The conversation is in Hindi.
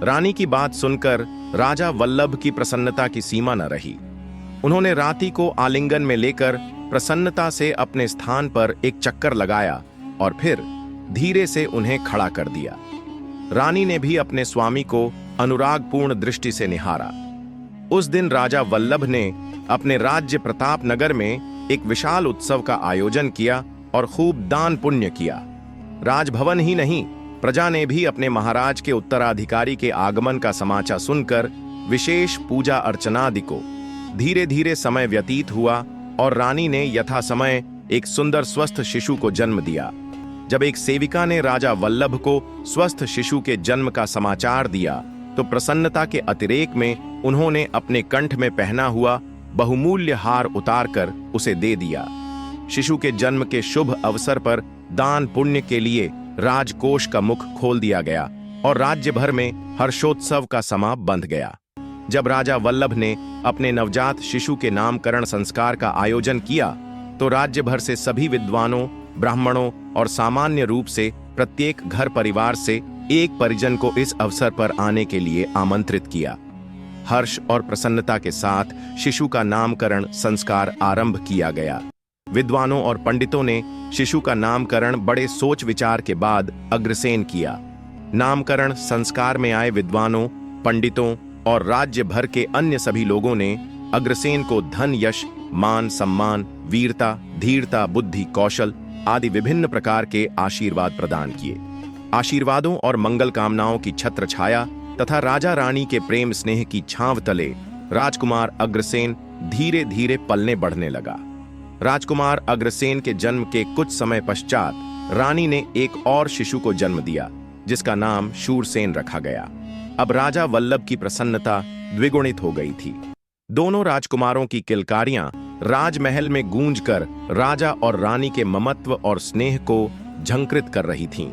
रानी की बात सुनकर राजा वल्लभ की प्रसन्नता की सीमा न रही। उन्होंने रानी को आलिंगन में लेकर प्रसन्नता से अपने स्थान पर एक चक्कर लगाया और फिर धीरे से उन्हें खड़ा कर दिया। रानी ने भी अपने स्वामी को अनुरागपूर्ण दृष्टि से निहारा। उस दिन राजा वल्लभ ने अपने राज्य प्रताप नगर में एक विशाल उत्सव का आयोजन किया और खूब दान पुण्य किया। राजभवन ही नहीं, प्रजा ने भी अपने महाराज के उत्तराधिकारी के आगमन का समाचार सुनकर विशेष पूजा अर्चनादि को। धीरे धीरे समय व्यतीत हुआ और रानी ने यथा समय एक सुंदर स्वस्थ शिशु को जन्म दिया। जब एक सेविका ने राजा वल्लभ को स्वस्थ शिशु के जन्म का समाचार दिया तो प्रसन्नता के अतिरेक में उन्होंने अपने कंठ में पहना हुआ बहुमूल्य हार उतारकर उसे दे दिया। शिशु के जन्म के शुभ अवसर पर दान पुण्य के लिए राजकोष का मुख खोल दिया गया और राज्य भर में हर्षोत्सव का समा बंध गया। जब राजा वल्लभ ने अपने नवजात शिशु के नामकरण संस्कार का आयोजन किया तो राज्य भर से सभी विद्वानों, ब्राह्मणों और सामान्य रूप से प्रत्येक घर परिवार से एक परिजन को इस अवसर पर आने के लिए आमंत्रित किया। हर्ष और प्रसन्नता के साथ शिशु का नामकरण संस्कार आरंभ किया गया। विद्वानों और पंडितों ने शिशु का नामकरण बड़े सोच विचार के बाद अग्रसेन किया। नामकरण संस्कार में आए विद्वानों, पंडितों और राज्य भर के अन्य सभी लोगों ने अग्रसेन को धन, यश, मान, सम्मान, वीरता, धीरता, बुद्धि, कौशल आदि विभिन्न प्रकार के आशीर्वाद प्रदान किए। आशीर्वादों और मंगल कामनाओं की छत्र छाया तथा राजा रानी के प्रेम स्नेह की छांव तले राजकुमार अग्रसेन धीरे धीरे पलने बढ़ने लगा। राजकुमार अग्रसेन के जन्म के कुछ समय पश्चात रानी ने एक और शिशु को जन्म दिया जिसका नाम शूरसेन रखा गया। अब राजा वल्लभ की प्रसन्नता द्विगुणित हो गई थी। दोनों राजकुमारों की किलकारियां राजमहल में गूंजकर राजा और रानी के ममत्व और स्नेह को झंकृत कर रही थीं।